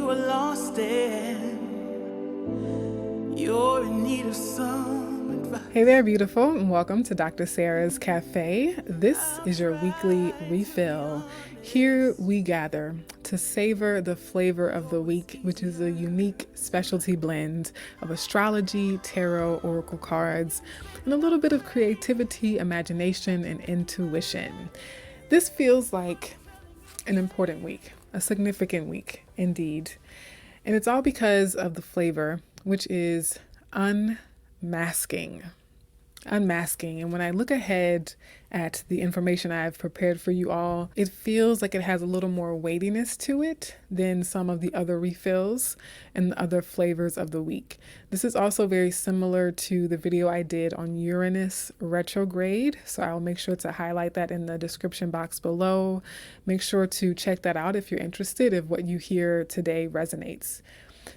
you are lost and you're in need of some advice. Hey there, beautiful, and welcome to Dr. Sarah's Café. This is your weekly refill. Here we gather to savor the flavor of the week, which is a unique specialty blend of astrology, tarot, oracle cards, and a little bit of creativity, imagination, and intuition. This feels like an important week, a significant week indeed. And it's all because of the flavor, which is unmasking. Unmasking. And when I look ahead at the information I've prepared for you all, it feels like it has a little more weightiness to it than some of the other refills and the other flavors of the week. This is also very similar to the video I did on Uranus retrograde. So I'll make sure to highlight that in the description box below. Make sure to check that out if you're interested, if what you hear today resonates.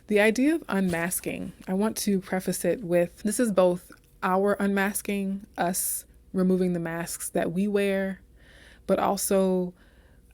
The idea of unmasking, I want to preface it with, this is both our unmasking, us removing the masks that we wear, but also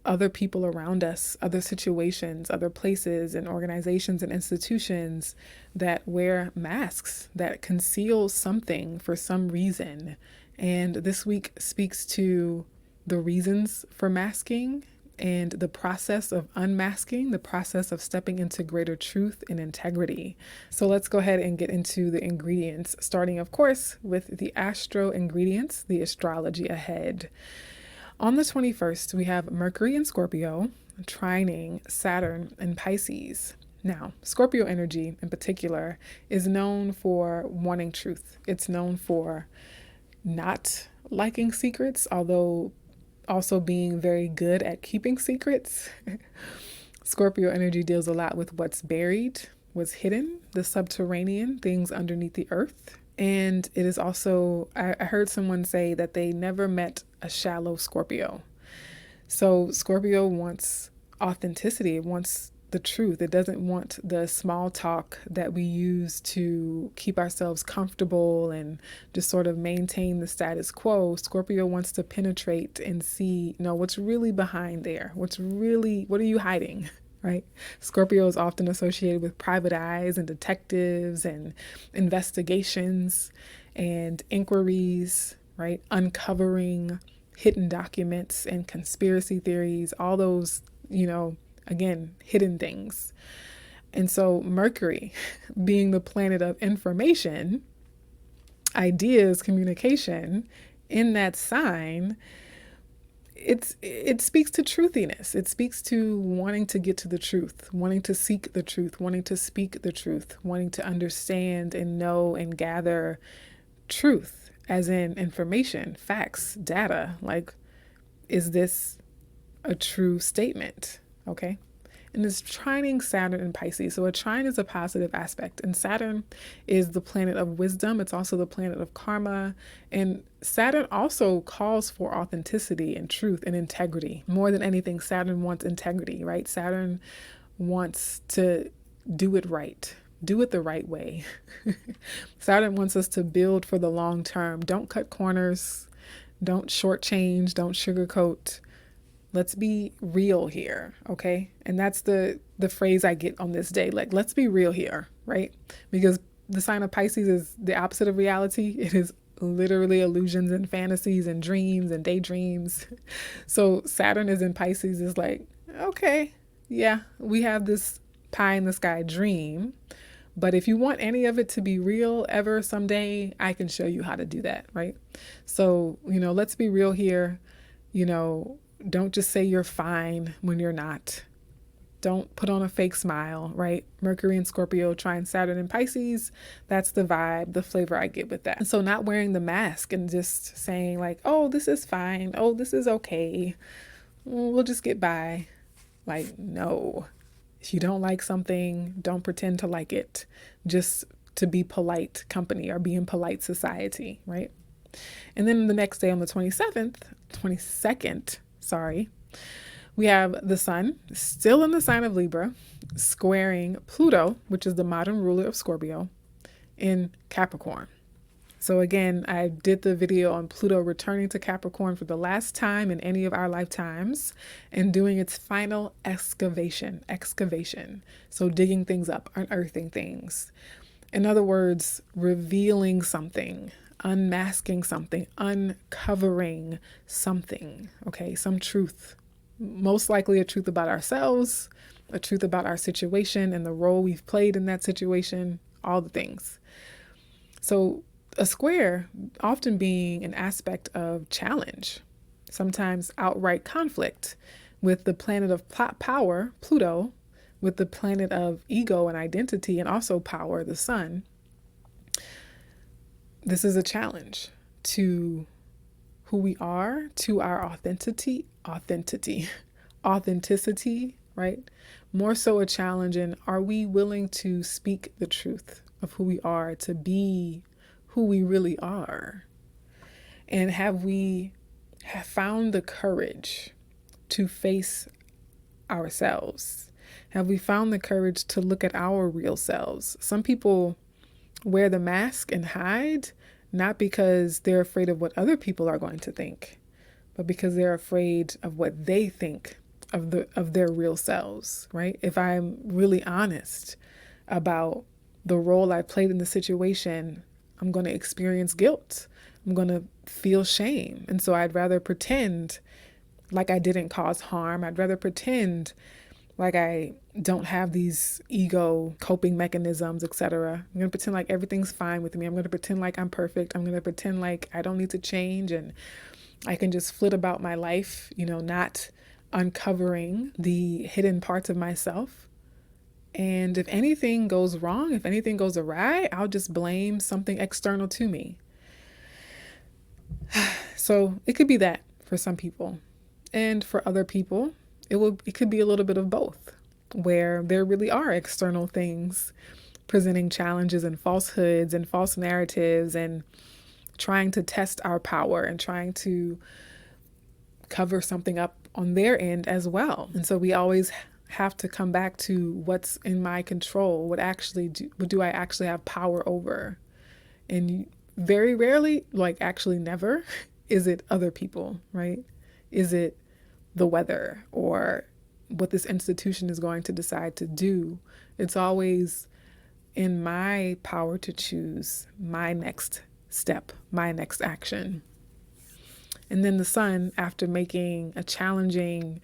other people around us, other situations, other places and organizations and institutions that wear masks that conceal something for some reason. And this week speaks to the reasons for masking and the process of unmasking, the process of stepping into greater truth and integrity. So let's go ahead and get into the ingredients, starting, of course, with the Astro Ingredients, the astrology ahead. On the 21st, we have Mercury in Scorpio, trining Saturn in Pisces. Now, Scorpio energy in particular is known for wanting truth. It's known for not liking secrets, although also being very good at keeping secrets. Scorpio energy deals a lot with what's buried, what's hidden, the subterranean, things underneath the earth. And it is also, I heard someone say that they never met a shallow Scorpio. So Scorpio wants authenticity, it wants the truth. It doesn't want the small talk that we use to keep ourselves comfortable and just sort of maintain the status quo. Scorpio wants to penetrate and see, what's really behind there. What are you hiding, right? Scorpio is often associated with private eyes and detectives and investigations and inquiries, right? Uncovering hidden documents and conspiracy theories, all those, again, hidden things. And so Mercury, being the planet of information, ideas, communication, in that sign, it speaks to truthiness. It speaks to wanting to get to the truth, wanting to seek the truth, wanting to speak the truth, wanting to understand and know and gather truth, as in information, facts, data. Like, is this a true statement? Okay. And it's trining Saturn in Pisces. So a trine is a positive aspect. And Saturn is the planet of wisdom. It's also the planet of karma. And Saturn also calls for authenticity and truth and integrity. More than anything, Saturn wants integrity, right? Saturn wants to do it right. Do it the right way. Saturn wants us to build for the long term. Don't cut corners. Don't shortchange. Don't sugarcoat. Let's be real here, okay? And that's the phrase I get on this day. Like, let's be real here, right? Because the sign of Pisces is the opposite of reality. It is literally illusions and fantasies and dreams and daydreams. So Saturn is in Pisces is like, okay, yeah, we have this pie in the sky dream. But if you want any of it to be real ever someday, I can show you how to do that, right? So, let's be real here. Don't just say you're fine when you're not. Don't put on a fake smile, right? Mercury and Scorpio trine Saturn and Pisces. That's the vibe, the flavor I get with that. And so not wearing the mask and just saying like, oh, this is fine. Oh, this is okay. We'll just get by. Like, no. If you don't like something, don't pretend to like it. Just to be polite company or be in polite society, right? And then the next day on the 22nd, we have the sun still in the sign of Libra, squaring Pluto, which is the modern ruler of Scorpio, in Capricorn. So again, I did the video on Pluto returning to Capricorn for the last time in any of our lifetimes and doing its final excavation. So digging things up, unearthing things. In other words, revealing something, unmasking something, uncovering something, okay? Some truth, most likely a truth about ourselves, a truth about our situation and the role we've played in that situation, all the things. So a square often being an aspect of challenge, sometimes outright conflict with the planet of power, Pluto, with the planet of ego and identity and also power, the sun. This is a challenge to who we are, to our authenticity, right? More so a challenge in, are we willing to speak the truth of who we are, to be who we really are? And have we found the courage to face ourselves? Have we found the courage to look at our real selves? Some people wear the mask and hide, not because they're afraid of what other people are going to think, but because they're afraid of what they think of their real selves, right? If I'm really honest about the role I played in the situation, I'm going to experience guilt. I'm going to feel shame. And so I'd rather pretend like I didn't cause harm. I'd rather pretend like I don't have these ego coping mechanisms, etc. I'm going to pretend like everything's fine with me. I'm going to pretend like I'm perfect. I'm going to pretend like I don't need to change and I can just flit about my life, not uncovering the hidden parts of myself. And if anything goes wrong, if anything goes awry, I'll just blame something external to me. So it could be that for some people. And for other people, it could be a little bit of both, where there really are external things presenting challenges and falsehoods and false narratives and trying to test our power and trying to cover something up on their end as well. And so we always have to come back to what's in my control, what do I actually have power over? And very rarely, like actually never, is it other people, right? Is it the weather or what this institution is going to decide to do? It's always in my power to choose my next step, my next action. And then the sun, after making a challenging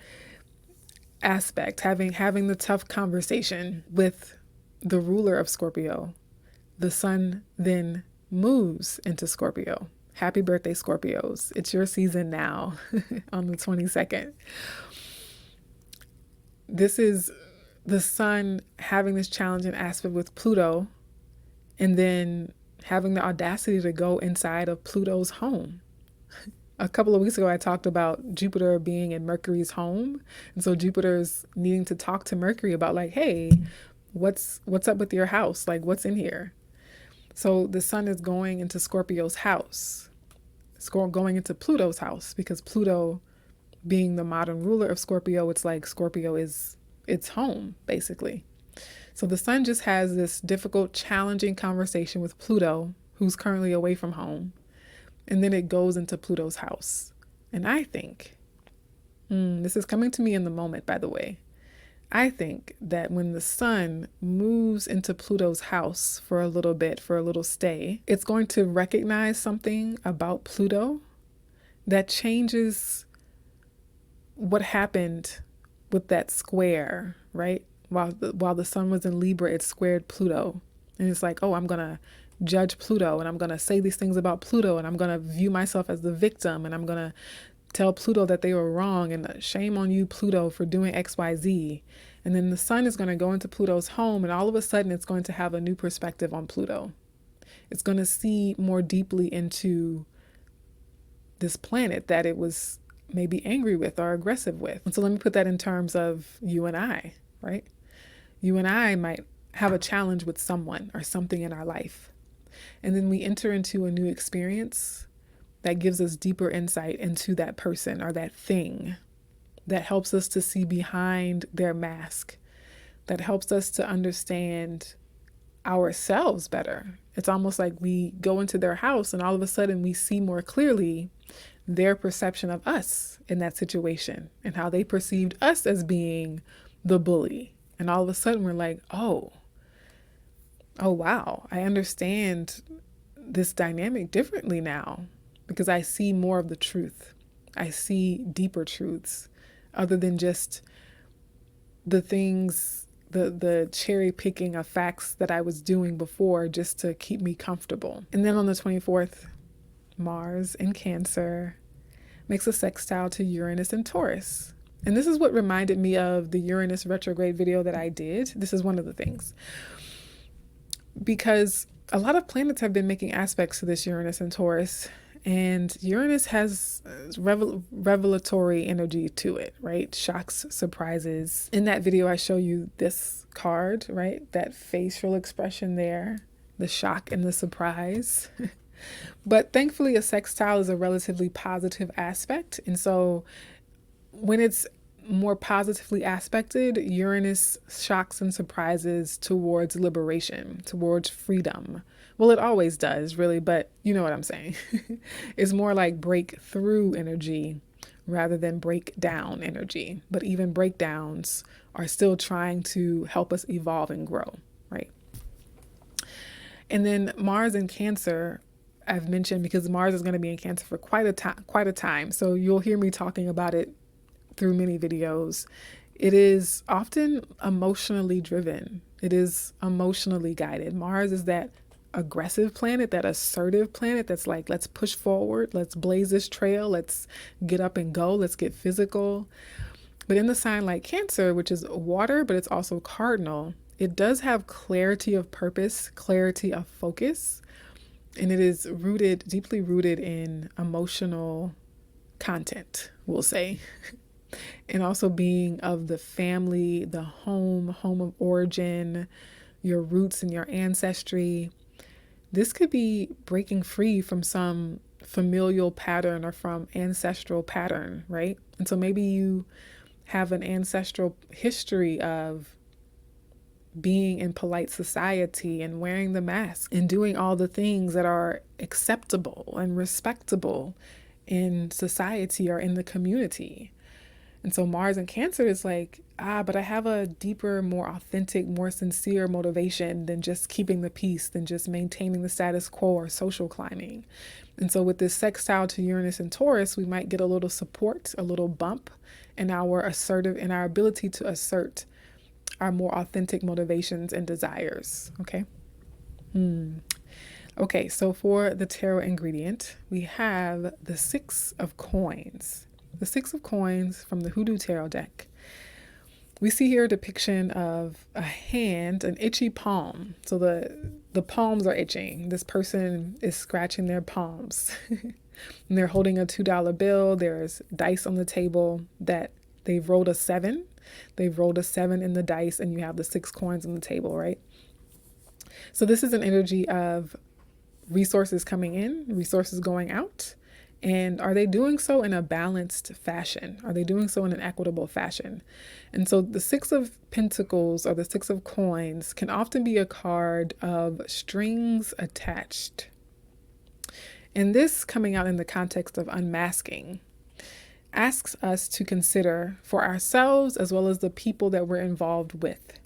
aspect, having the tough conversation with the ruler of Scorpio, the sun then moves into Scorpio. Happy birthday, Scorpios. It's your season now on the 22nd. This is the sun having this challenging aspect with Pluto and then having the audacity to go inside of Pluto's home. A couple of weeks ago, I talked about Jupiter being in Mercury's home. And so Jupiter's needing to talk to Mercury about like, hey, what's up with your house? Like, what's in here? So the sun is going into Scorpio's house. It's going into Pluto's house because Pluto being the modern ruler of Scorpio, it's like Scorpio is its home, basically. So the sun just has this difficult, challenging conversation with Pluto, who's currently away from home. And then it goes into Pluto's house. And I think, this is coming to me in the moment, by the way. I think that when the sun moves into Pluto's house for a little bit, for a little stay, it's going to recognize something about Pluto that changes what happened with that square, right? While the sun was in Libra, it squared Pluto. And it's like, oh, I'm going to judge Pluto and I'm going to say these things about Pluto and I'm going to view myself as the victim and I'm going to tell Pluto that they were wrong and shame on you, Pluto, for doing X, Y, Z. And then the sun is going to go into Pluto's home and all of a sudden it's going to have a new perspective on Pluto. It's going to see more deeply into this planet that it was maybe angry with or aggressive with. And so let me put that in terms of you and I, right? You and I might have a challenge with someone or something in our life. And then we enter into a new experience that gives us deeper insight into that person or that thing, that helps us to see behind their mask, that helps us to understand ourselves better, It's almost like we go into their house and all of a sudden we see more clearly their perception of us in that situation and how they perceived us as being the bully. And all of a sudden we're like, oh wow, I understand this dynamic differently now because I see more of the truth. I see deeper truths other than just the things, the cherry picking of facts that I was doing before just to keep me comfortable. And then on the 24th, Mars in Cancer makes a sextile to Uranus and Taurus. And this is what reminded me of the Uranus retrograde video that I did. This is one of the things. Because a lot of planets have been making aspects to this Uranus and Taurus, and Uranus has revelatory energy to it, right? Shocks, surprises. In that video, I show you this card, right? That facial expression there, the shock and the surprise. But thankfully, a sextile is a relatively positive aspect. And so when it's more positively aspected, Uranus shocks and surprises towards liberation, towards freedom. Well, it always does, really, but you know what I'm saying. It's more like breakthrough energy rather than breakdown energy. But even breakdowns are still trying to help us evolve and grow, right? And then Mars in Cancer, I've mentioned because Mars is going to be in Cancer for quite a time. So you'll hear me talking about it through many videos. It is often emotionally driven. It is emotionally guided. Mars is that aggressive planet, that assertive planet that's like, let's push forward, let's blaze this trail, let's get up and go, let's get physical. But in the sign like Cancer, which is water, but it's also cardinal, it does have clarity of purpose, clarity of focus, and it is deeply rooted in emotional content, we'll say. And also being of the family, the home of origin, your roots and your ancestry. This could be breaking free from some familial pattern or from ancestral pattern, right? And so maybe you have an ancestral history of being in polite society and wearing the mask and doing all the things that are acceptable and respectable in society or in the community. And so Mars in Cancer is like, but I have a deeper, more authentic, more sincere motivation than just keeping the peace, than just maintaining the status quo or social climbing. And so with this sextile to Uranus and Taurus, we might get a little support, a little bump in our ability to assert our more authentic motivations and desires. Okay. Okay, so for the tarot ingredient, we have the Six of Coins. The Six of Coins from the Hoodoo Tarot deck. We see here a depiction of a hand, an itchy palm. So the palms are itching. This person is scratching their palms. And they're holding a $2 bill. There's dice on the table that they've rolled a 7. They've rolled a 7 in the dice, and you have the 6 coins on the table, right? So this is an energy of resources coming in, resources going out. And are they doing so in a balanced fashion? Are they doing so in an equitable fashion? And so the Six of Pentacles or the Six of Coins can often be a card of strings attached. And this, coming out in the context of unmasking, asks us to consider for ourselves as well as the people that we're involved with.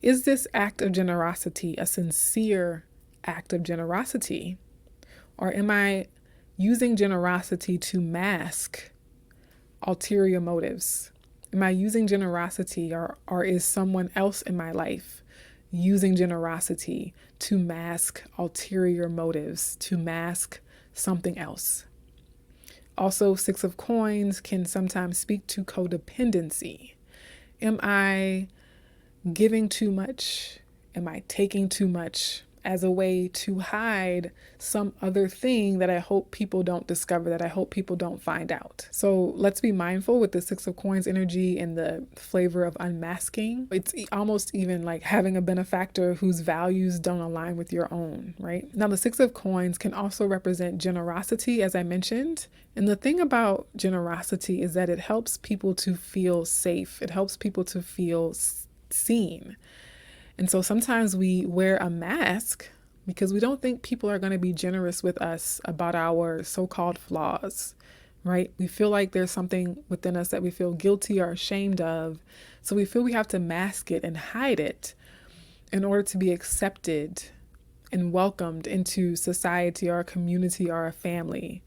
Is this act of generosity a sincere act of generosity? Or am I using generosity to mask ulterior motives? Am I using generosity or is someone else in my life using generosity to mask ulterior motives, to mask something else? Also, Six of Coins can sometimes speak to codependency. Am I giving too much? Am I taking too much as a way to hide some other thing that I hope people don't discover, that I hope people don't find out? So let's be mindful with the Six of Coins energy and the flavor of unmasking. It's almost even like having a benefactor whose values don't align with your own, right? Now, the Six of Coins can also represent generosity, as I mentioned. And the thing about generosity is that it helps people to feel safe. It helps people to feel seen. And so sometimes we wear a mask because we don't think people are going to be generous with us about our so-called flaws, right? We feel like there's something within us that we feel guilty or ashamed of. So we feel we have to mask it and hide it in order to be accepted and welcomed into society or a community or a family.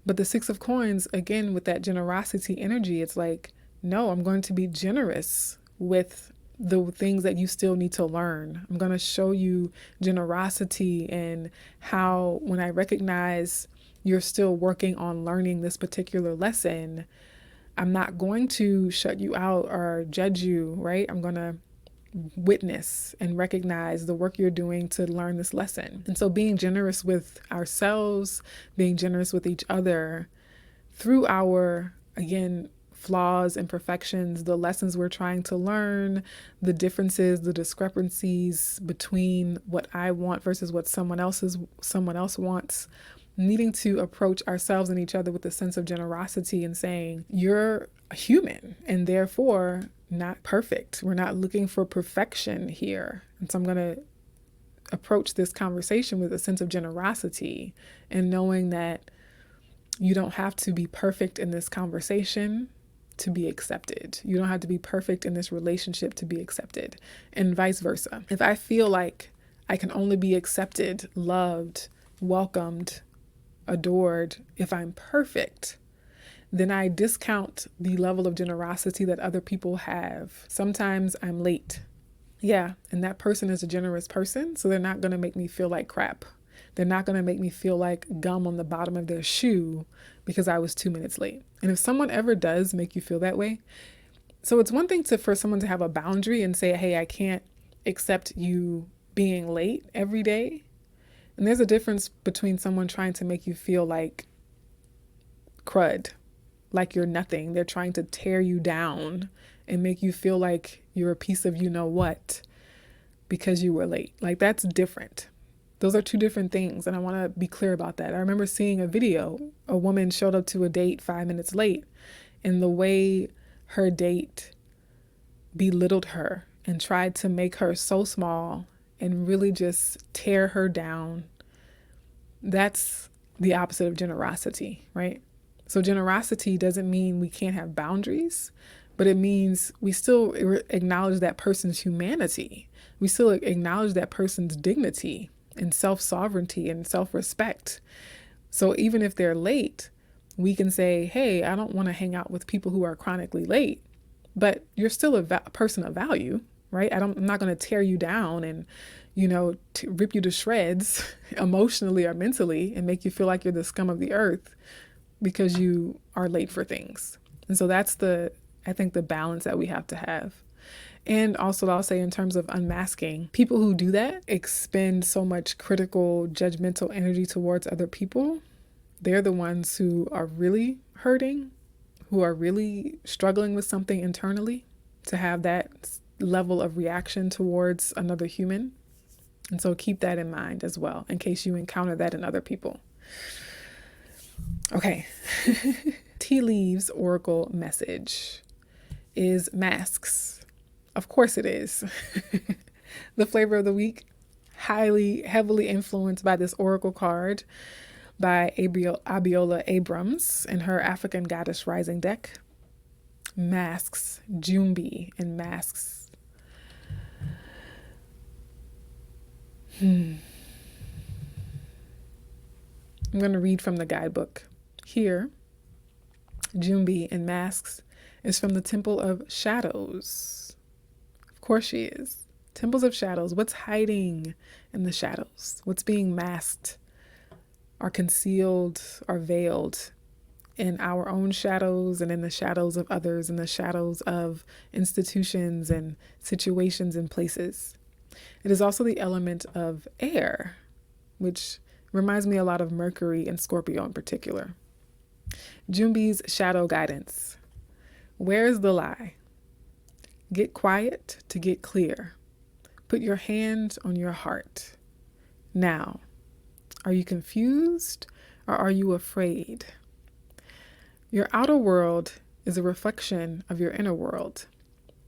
But the Six of Coins, again, with that generosity energy, it's like, no, I'm going to be generous with the things that you still need to learn. I'm going to show you generosity and how when I recognize you're still working on learning this particular lesson, I'm not going to shut you out or judge you, right? I'm going to witness and recognize the work you're doing to learn this lesson. And so being generous with ourselves, being generous with each other through our, again, flaws, imperfections, the lessons we're trying to learn, the differences, the discrepancies between what I want versus what someone else wants, needing to approach ourselves and each other with a sense of generosity and saying, you're a human and therefore not perfect. We're not looking for perfection here. And so I'm going to approach this conversation with a sense of generosity and knowing that you don't have to be perfect in this conversation to be accepted. You don't have to be perfect in this relationship to be accepted, and vice versa. If I feel like I can only be accepted, loved, welcomed, adored if I'm perfect, then I discount the level of generosity that other people have. Sometimes I'm late. Yeah, and that person is a generous person, so they're not going to make me feel like crap. They're not going to make me feel like gum on the bottom of their shoe because I was 2 minutes late. And if someone ever does make you feel that way, so it's one thing for someone to have a boundary and say, hey, I can't accept you being late every day. And there's a difference between someone trying to make you feel like crud, like you're nothing. They're trying to tear you down and make you feel like you're a piece of you know what because you were late. Like, that's different. Those are two different things. And I want to be clear about that. I remember seeing a video. A woman showed up to a date 5 minutes late, and the way her date belittled her and tried to make her so small and really just tear her down. That's the opposite of generosity, right? So generosity doesn't mean we can't have boundaries, but it means we still acknowledge that person's humanity. We still acknowledge that person's dignity and self-sovereignty and self-respect. So even if they're late, we can say, hey, I don't want to hang out with people who are chronically late, but you're still a person of value, right? I'm not going to tear you down and, rip you to shreds emotionally or mentally and make you feel like you're the scum of the earth because you are late for things. And so that's I think the balance that we have to have. And also, I'll say in terms of unmasking, people who do that expend so much critical, judgmental energy towards other people. They're the ones who are really hurting, who are really struggling with something internally to have that level of reaction towards another human. And so keep that in mind as well, in case you encounter that in other people. Okay. Tea Leaves Oracle message is masks. Of course it is. The flavor of the week, heavily influenced by this oracle card by Abiola Abrams in her African Goddess Rising deck. Masks, Jumbi and masks. I'm going to read from the guidebook. Here, Jumbi and masks is from the Temple of Shadows. Of course she is. Temples of shadows. What's hiding in the shadows? What's being masked or concealed or veiled in our own shadows and in the shadows of others, in the shadows of institutions and situations and places. It is also the element of air, which reminds me a lot of Mercury and Scorpio in particular. Jumbi's shadow guidance. Where is the lie? Get quiet to get clear. Put your hand on your heart. Now, are you confused or are you afraid? Your outer world is a reflection of your inner world.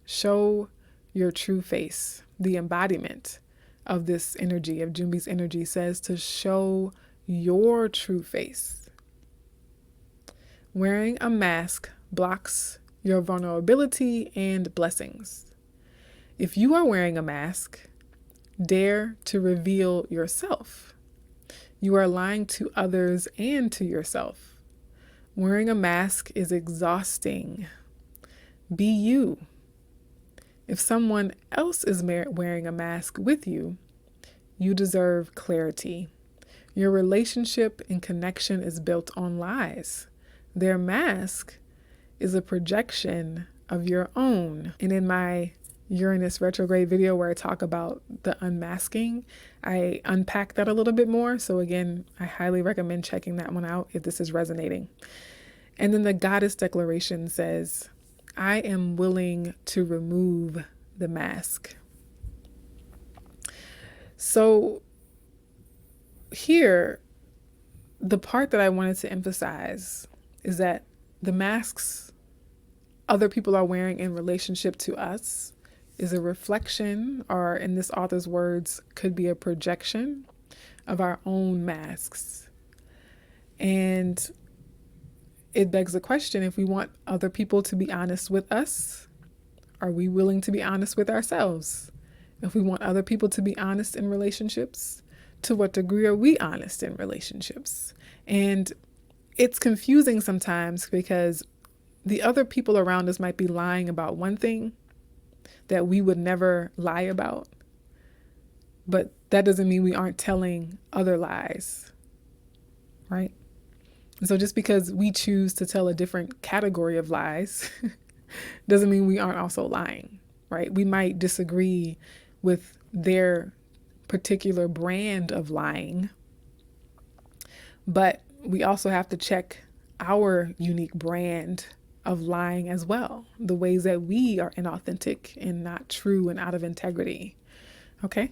Show your true face. the embodiment of this energy, of Junbi's energy, says to show your true face. Wearing a mask blocks your vulnerability and blessings. If you are wearing a mask, dare to reveal yourself. You are lying to others and to yourself. Wearing a mask is exhausting. Be you. If someone else is wearing a mask with you, you deserve clarity. Your relationship and connection is built on lies. Their mask is a projection of your own. And in my Uranus retrograde video where I talk about the unmasking, I unpack that a little bit more. So again, I highly recommend checking that one out if this is resonating. And then the goddess declaration says, I am willing to remove the mask. So here, the part that I wanted to emphasize is that the masks other people are wearing in relationship to us is a reflection, or in this author's words, could be a projection of our own masks. And it begs the question, if we want other people to be honest with us, are we willing to be honest with ourselves? If we want other people to be honest in relationships, to what degree are we honest in relationships? And it's confusing sometimes because the other people around us might be lying about one thing that we would never lie about, but that doesn't mean we aren't telling other lies, right? And so just because we choose to tell a different category of lies doesn't mean we aren't also lying, right? We might disagree with their particular brand of lying, but we also have to check our unique brand of lying as well, the ways that we are inauthentic and not true and out of integrity. Okay.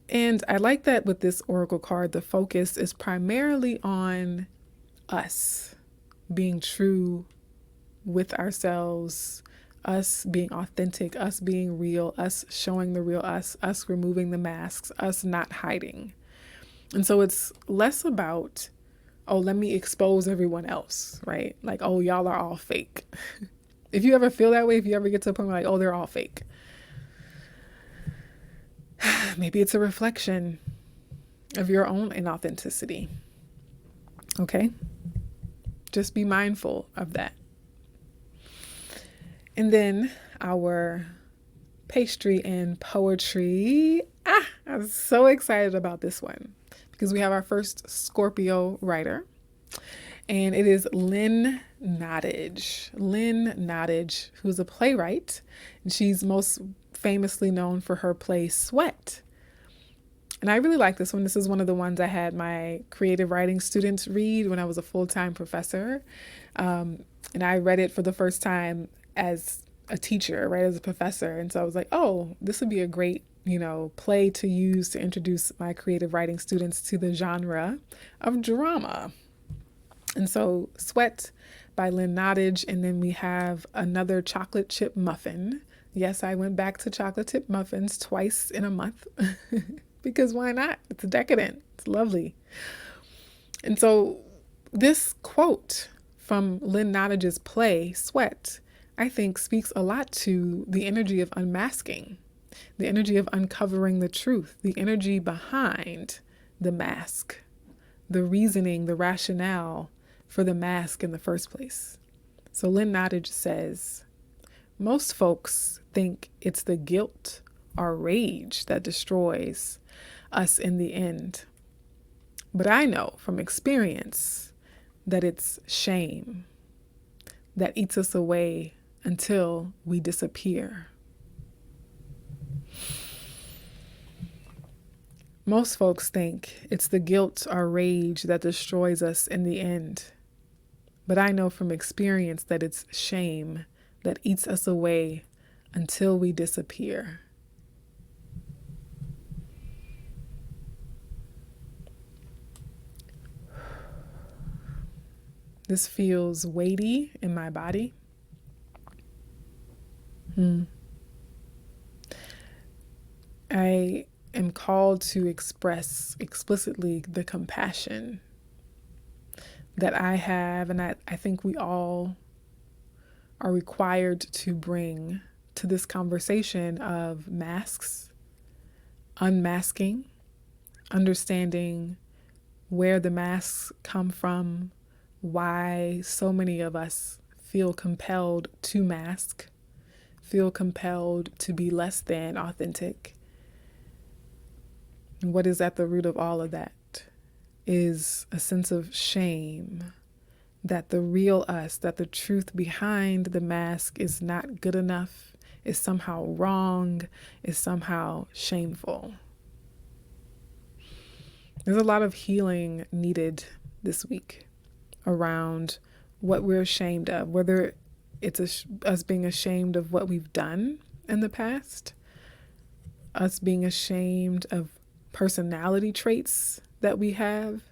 And I like that with this oracle card, the focus is primarily on us being true with ourselves, us being authentic, us being real, us showing the real us removing the masks, us not hiding. And so it's less about, oh, let me expose everyone else, right? Like, oh, y'all are all fake. If you ever feel that way, if you ever get to a point where like, oh, they're all fake, maybe it's a reflection of your own inauthenticity. Okay? Just be mindful of that. And then our pastry and poetry. I'm so excited about this one because we have our first Scorpio writer, and it is Lynn Nottage. Lynn Nottage, who's a playwright, and she's most famously known for her play Sweat. And I really like this one. This is one of the ones I had my creative writing students read when I was a full-time professor. And I read it for the first time as a teacher, right, as a professor. And so I was like, oh, this would be a great, play to use to introduce my creative writing students to the genre of drama. And so Sweat by Lynn Nottage. And then we have another chocolate chip muffin. Yes, I went back to chocolate chip muffins twice in a month because why not? It's decadent. It's lovely. And so this quote from Lynn Nottage's play, Sweat, I think speaks a lot to the energy of unmasking, the energy of uncovering the truth, the energy behind the mask, the reasoning, the rationale for the mask in the first place. So Lynn Nottage says, most folks think it's the guilt or rage that destroys us in the end. But I know from experience that it's shame that eats us away until we disappear. Most folks think it's the guilt or rage that destroys us in the end. But I know from experience that it's shame that eats us away until we disappear. This feels weighty in my body. I am called to express explicitly the compassion that I have, and I think we all are required to bring to this conversation of masks, unmasking, understanding where the masks come from, why so many of us feel compelled to mask, feel compelled to be less than authentic. And what is at the root of all of that is a sense of shame that the real us, that the truth behind the mask is not good enough, is somehow wrong, is somehow shameful. There's a lot of healing needed this week around what we're ashamed of, whether it's us being ashamed of what we've done in the past, us being ashamed of personality traits that we have,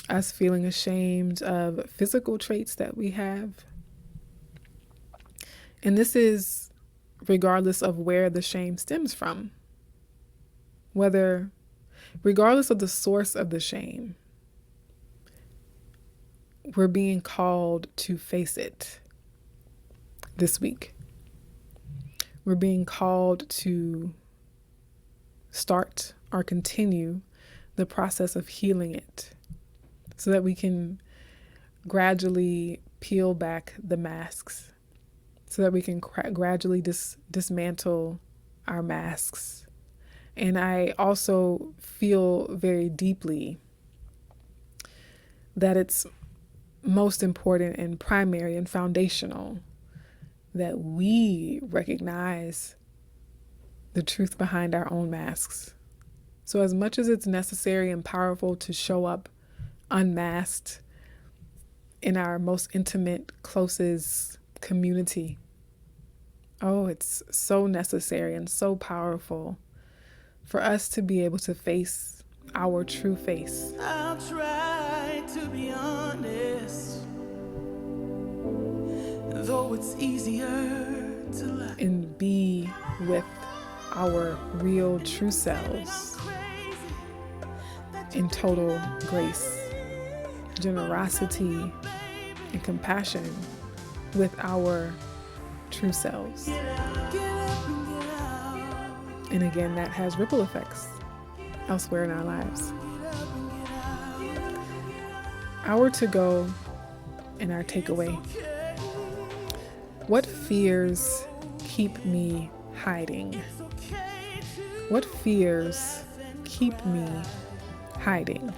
us feeling ashamed of physical traits that we have. And this is regardless of where the shame stems from, regardless of the source of the shame, we're being called to face it this week. We're being called to start or continue the process of healing it so that we can gradually peel back the masks, so that we can gradually dismantle our masks. And I also feel very deeply that it's most important and primary and foundational that we recognize the truth behind our own masks. So as much as it's necessary and powerful to show up unmasked in our most intimate, closest community, it's so necessary and so powerful for us to be able to face our true face. I'll try to be honest, though it's easier to lie. And be with our real true selves in total grace, generosity, and compassion with our true selves. And again, that has ripple effects elsewhere in our lives. Our to-go and our takeaway. What fears keep me hiding? What fears keep me hiding?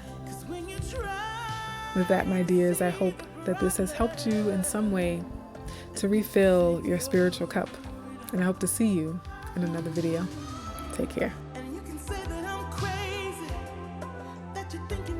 With that, my dears, I hope that this has helped you in some way to refill your spiritual cup. And I hope to see you in another video. Take care. And you can say that I'm crazy, that you're thinking